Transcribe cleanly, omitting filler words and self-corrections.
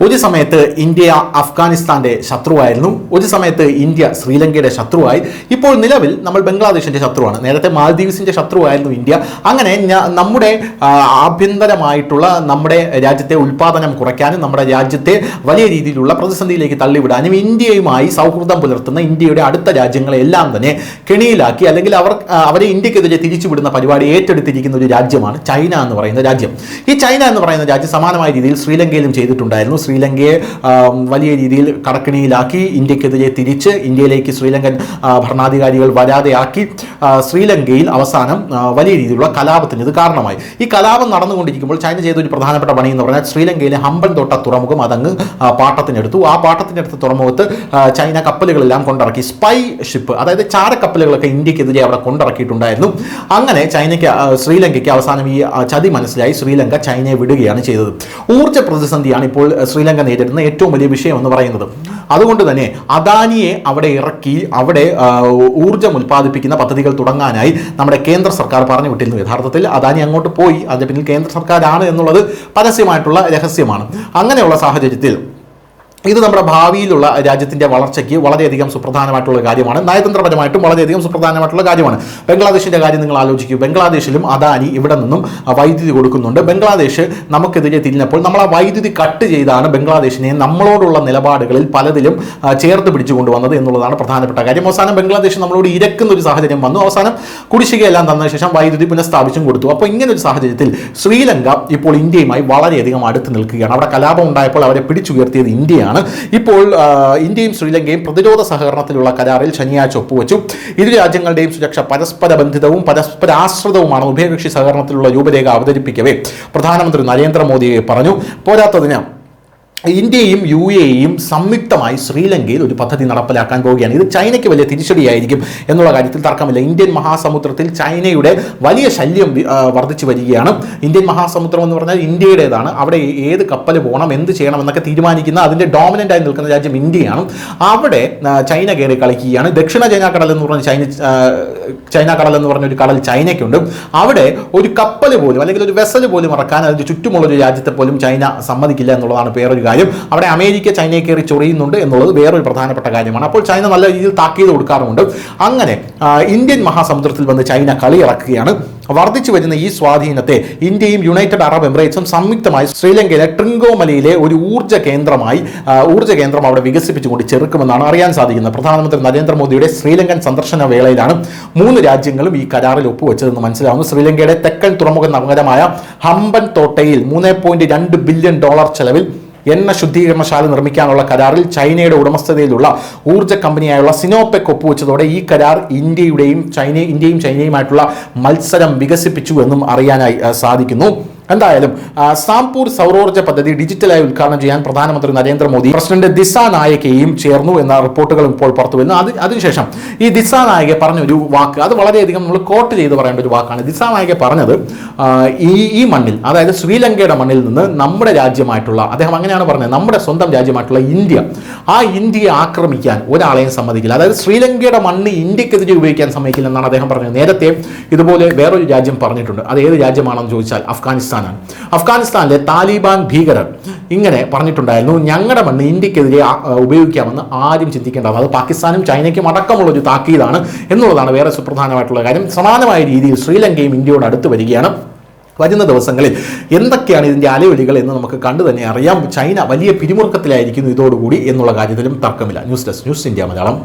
ഒരു സമയത്ത് ഇന്ത്യ അഫ്ഗാനിസ്ഥാന്റെ ശത്രുവായിരുന്നു. ഒരു സമയത്ത് ഇന്ത്യ ശ്രീലങ്കയുടെ ശത്രുവായി. ഇപ്പോൾ നിലവിൽ നമ്മൾ ബംഗ്ലാദേശിന്റെ ശത്രുവാണ്. നേരത്തെ മാൽദീവ്സിന്റെ ശത്രുവായിരുന്നു ഇന്ത്യ. അങ്ങനെ നമ്മുടെ ആഭ്യന്തരമായിട്ടുള്ള നമ്മുടെ രാജ്യത്തെ ഉൽപാദനം കുറയ്ക്കാനും നമ്മുടെ രാജ്യത്തെ വലിയ രീതിയിലുള്ള പ്രതിസന്ധിയിലേക്ക് തള്ളിവിടാനും ഇന്ത്യയുമായി സൗഹൃദം പുലർത്തുന്ന ഇന്ത്യയുടെ അടുത്ത രാജ്യങ്ങളെല്ലാം തന്നെ കെണിയിലാക്കി, അല്ലെങ്കിൽ അവരെ ഇന്ത്യക്കെതിരെ തിരിച്ചുവിടുന്ന പരിപാടി ഏറ്റെടുത്തിരിക്കുന്ന ഒരു രാജ്യമാണ് ചൈന എന്ന് പറയുന്ന രാജ്യം. ഈ ചൈന എന്ന് പറയുന്ന രാജ്യം സമാനമായ രീതിയിൽ ശ്രീലങ്കയിലും ചെയ്തിട്ടുണ്ടായിരുന്നു. ശ്രീലങ്കയെ വലിയ രീതിയിൽ കടക്കിണിയിലാക്കി ഇന്ത്യക്കെതിരെ തിരിച്ച് ഇന്ത്യയിലേക്ക് ശ്രീലങ്കൻ ഭരണാധികാരികൾ വരാതെയാക്കി ശ്രീലങ്കയിൽ അവസാനം വലിയ രീതിയിലുള്ള കലാപത്തിന് ഇത് കാരണമായി. ഈ കലാപം നടന്നുകൊണ്ടിരിക്കുമ്പോൾ ചൈന ചെയ്ത ഒരു പ്രധാനപ്പെട്ട പണി എന്ന് പറഞ്ഞാൽ ശ്രീലങ്കയിലെ ഹമ്പൻ തോട്ട തുറമുഖം അതങ്ങ് പാട്ടത്തിനെടുത്തു. ആ പാട്ടത്തിനടുത്ത തുറമുഖത്ത് ചൈന കപ്പലുകളെല്ലാം കൊണ്ടിറക്കി. സ്പൈ ഷിപ്പ്, അതായത് ചാരക്കപ്പലുകളൊക്കെ ഇന്ത്യക്കെതിരെ അവിടെ കൊണ്ടിറക്കിയിട്ടുണ്ടായിരുന്നു. അങ്ങനെ ശ്രീലങ്കയ്ക്ക് അവസാനം ഈ ചതി മനസ്സിലായി. ശ്രീലങ്ക ചൈനയെ വിടുകയാണ് ചെയ്തത്. ഊർജ്ജ പ്രതിസന്ധിയാണ് ഇപ്പോൾ ശ്രീലങ്ക നേരിടുന്ന ഏറ്റവും വലിയ വിഷയം എന്ന് പറയുന്നത്. അതുകൊണ്ട് തന്നെ അദാനിയെ അവിടെ ഇറക്കി അവിടെ ഊർജ്ജം ഉൽപ്പാദിപ്പിക്കുന്ന പദ്ധതികൾ തുടങ്ങാനായി നമ്മുടെ കേന്ദ്ര സർക്കാർ പറഞ്ഞു വിട്ടിരുന്നു. യഥാർത്ഥത്തിൽ അദാനി അങ്ങോട്ട് പോയി, അതിന് പിന്നിൽ കേന്ദ്ര സർക്കാരാണ് എന്നുള്ളത് പരസ്യമായിട്ടുള്ള രഹസ്യമാണ്. അങ്ങനെയുള്ള സാഹചര്യത്തിൽ ഇത് നമ്മുടെ ഭാവിയിലുള്ള രാജ്യത്തിൻ്റെ വളർച്ചയ്ക്ക് വളരെയധികം സുപ്രധാനമായിട്ടുള്ള കാര്യമാണ്. നയതന്ത്രപരമായിട്ടും വളരെയധികം സുപ്രധാനമായിട്ടുള്ള കാര്യമാണ്. ബംഗ്ലാദേശിൻ്റെ കാര്യം നിങ്ങൾ ആലോചിക്കൂ. ബംഗ്ലാദേശിലും അദാനി ഇവിടെ നിന്നും വൈദ്യുതി കൊടുക്കുന്നുണ്ട്. ബംഗ്ലാദേശ് നമുക്കെതിരെ തിരിഞ്ഞപ്പോൾ നമ്മൾ ആ വൈദ്യുതി കട്ട് ചെയ്താണ് ബംഗ്ലാദേശിനെ നമ്മളോടുള്ള നിലപാടുകളിൽ പലതിലും ചേർത്ത് പിടിച്ചു കൊണ്ടുവന്നത് എന്നുള്ളതാണ് പ്രധാനപ്പെട്ട കാര്യം. അവസാനം ബംഗ്ലാദേശ് നമ്മളോട് ഇരക്കുന്ന ഒരു സാഹചര്യം വന്നു. അവസാനം കുടിശ്ശികയെല്ലാം തന്ന ശേഷം വൈദ്യുതി പുനഃസ്ഥാപിച്ചും കൊടുത്തു. അപ്പോൾ ഇങ്ങനെ ഒരു സാഹചര്യത്തിൽ ശ്രീലങ്ക ഇപ്പോൾ ഇന്ത്യയുമായി വളരെയധികം അടുത്ത് നിൽക്കുകയാണ്. അവിടെ കലാപം ഉണ്ടായപ്പോൾ അവരെ പിടിച്ചുയർത്തിയത് ഇന്ത്യയാണ്. ഇപ്പോൾ ഇന്ത്യയും ശ്രീലങ്കയും പ്രതിരോധ സഹകരണത്തിലുള്ള കരാറിൽ ശനിയാഴ്ച ഒപ്പുവെച്ചു. ഇരു രാജ്യങ്ങളുടെയും സുരക്ഷ പരസ്പര ബന്ധിതവും പരസ്പരാശ്രിതവുമാണ്. ഉഭയകക്ഷി സഹകരണത്തിലുള്ള രൂപരേഖ അവതരിപ്പിക്കവേ പ്രധാനമന്ത്രി നരേന്ദ്രമോദിയെ പറഞ്ഞു. പോരാത്തതിന് ഇന്ത്യയും UAEയും സംയുക്തമായി ശ്രീലങ്കയിൽ ഒരു പദ്ധതി നടപ്പിലാക്കാൻ പോവുകയാണ്. ഇത് ചൈനയ്ക്ക് വലിയ തിരിച്ചടിയായിരിക്കും എന്നുള്ള കാര്യത്തിൽ തർക്കമില്ല. ഇന്ത്യൻ മഹാസമുദ്രത്തിൽ ചൈനയുടെ വലിയ ശല്യം വർദ്ധിച്ചു വരികയാണ്. ഇന്ത്യൻ മഹാസമുദ്രം എന്ന് പറഞ്ഞാൽ ഇന്ത്യയുടേതാണ്. അവിടെ ഏത് കപ്പൽ പോകണം, എന്ത് ചെയ്യണം എന്നൊക്കെ തീരുമാനിക്കുന്ന അതിൻ്റെ ഡോമിനൻ്റ് ആയി നിൽക്കുന്ന രാജ്യം ഇന്ത്യയാണ്. അവിടെ ചൈന കയറി കളിക്കുകയാണ്. ദക്ഷിണ ചൈന കടൽ എന്ന് പറഞ്ഞ ചൈന കടൽ എന്ന് പറഞ്ഞ ഒരു കടൽ ചൈനയ്ക്കുണ്ട്. അവിടെ ഒരു കപ്പൽ പോലും അല്ലെങ്കിൽ ഒരു വെസൽ പോലും ഇറക്കാൻ അതിൻ്റെ ചുറ്റുമുള്ളൊരു രാജ്യത്തെ പോലും ചൈന സമ്മതിക്കില്ല എന്നുള്ളതാണ് വേറൊരു കാര്യം. അവിടെ അമേരിക്ക ചൈനയെ കയറി ചൊറിയുന്നുണ്ട് എന്നുള്ളത് വേറൊരു പ്രധാനപ്പെട്ട കാര്യമാണ്. അപ്പോൾ ചൈന നല്ല രീതിയിൽ താക്കീത് കൊടുക്കാറുമുണ്ട്. അങ്ങനെ ഇന്ത്യൻ മഹാസമുദ്രത്തിൽ വന്ന് ചൈന കളിയിറക്കുകയാണ്. വർദ്ധിച്ചു വരുന്ന ഈ സ്വാധീനത്തെ ഇന്ത്യയും യുണൈറ്റഡ് അറബ് എമിറേറ്റ്സും സംയുക്തമായി ശ്രീലങ്കയിലെ ട്രിങ്കോമലയിലെ ഒരു ഊർജ്ജ കേന്ദ്രം അവിടെ വികസിപ്പിച്ചുകൊണ്ട് ചെറുക്കുമെന്നാണ് അറിയാൻ സാധിക്കുന്നത്. പ്രധാനമന്ത്രി നരേന്ദ്രമോദിയുടെ ശ്രീലങ്കൻ സന്ദർശന വേളയിലാണ് 3 രാജ്യങ്ങളും ഈ കരാറിൽ ഒപ്പുവെച്ചതെന്ന് മനസ്സിലാവുന്നു. ശ്രീലങ്കയുടെ തെക്കൻ തുറമുഖ നഗരമായ ഹമ്പൻ തോട്ടയിൽ $3.2 ബില്യൺ ചെലവിൽ എണ്ണ ശുദ്ധീകരണശാല നിർമ്മിക്കാനുള്ള കരാറിൽ ചൈനയുടെ ഉടമസ്ഥതയിലുള്ള ഊർജ്ജ കമ്പനിയായുള്ള സിനോപെക് ഒപ്പുവെച്ചതോടെ ഈ കരാർ ഇന്ത്യയും ചൈനയുമായിട്ടുള്ള മത്സരം വികസിപ്പിച്ചു എന്നും അറിയാനായി സാധിക്കുന്നു. എന്തായാലും സാംപൂർ സൗരോർജ്ജ പദ്ധതി ഡിജിറ്റലായി ഉദ്ഘാടനം ചെയ്യാൻ പ്രധാനമന്ത്രി നരേന്ദ്രമോദി പ്രസിഡന്റ് ദിസാനായകയും ചേർന്നു എന്ന റിപ്പോർട്ടുകളും ഇപ്പോൾ പുറത്തു വരുന്നു. അതിനുശേഷം ഈ ദിസാനായക പറഞ്ഞ ഒരു വാക്ക്, അത് വളരെയധികം നമ്മൾ കോട്ട് ചെയ്ത് പറയേണ്ട ഒരു വാക്കാണ്. ദിസാനായക പറഞ്ഞത് ഈ മണ്ണിൽ, അതായത് ശ്രീലങ്കയുടെ മണ്ണിൽ നിന്ന് നമ്മുടെ രാജ്യമായിട്ടുള്ള, അദ്ദേഹം അങ്ങനെയാണ് പറഞ്ഞത്, നമ്മുടെ സ്വന്തം രാജ്യമായിട്ടുള്ള ഇന്ത്യയെ ആക്രമിക്കാൻ ഒരാളെയും സമ്മതിക്കില്ല. അതായത് ശ്രീലങ്കയുടെ മണ്ണ് ഇന്ത്യക്കെതിരെ ഉപയോഗിക്കാൻ സമ്മതിക്കില്ല എന്നാണ് അദ്ദേഹം പറഞ്ഞത്. നേരത്തെ ഇതുപോലെ വേറൊരു രാജ്യം പറഞ്ഞിട്ടുണ്ട്. അത് ഏത് രാജ്യമാണെന്ന് ചോദിച്ചാൽ അഫ്ഗാനിസ്ഥാനിലെ താലിബാൻ ഭീകരർ ഇങ്ങനെ പറഞ്ഞിട്ടുണ്ടായിരുന്നു, ഞങ്ങളുടെ മണ്ണ് ഇന്ത്യക്കെതിരെ ഉപയോഗിക്കാമെന്ന് ആരും ചിന്തിക്കേണ്ടത്. അത് പാകിസ്ഥാനും ചൈനയ്ക്കും അടക്കമുള്ള ഒരു താക്കീതാണ് എന്നുള്ളതാണ് വേറെ സുപ്രധാനമായിട്ടുള്ള കാര്യം. സമാനമായ രീതിയിൽ ശ്രീലങ്കയും ഇന്ത്യയോട് അടുത്ത് വരികയാണ്. വരുന്ന ദിവസങ്ങളിൽ എന്തൊക്കെയാണ് ഇതിൻ്റെ അലയൊലികൾ എന്ന് നമുക്ക് കണ്ടു തന്നെ അറിയാം. ചൈന വലിയ പിരിമുറുക്കത്തിലായിരിക്കുന്നു ഇതോടുകൂടി എന്നുള്ള കാര്യത്തിലും തർക്കമില്ല. News desk, news India Malayalam.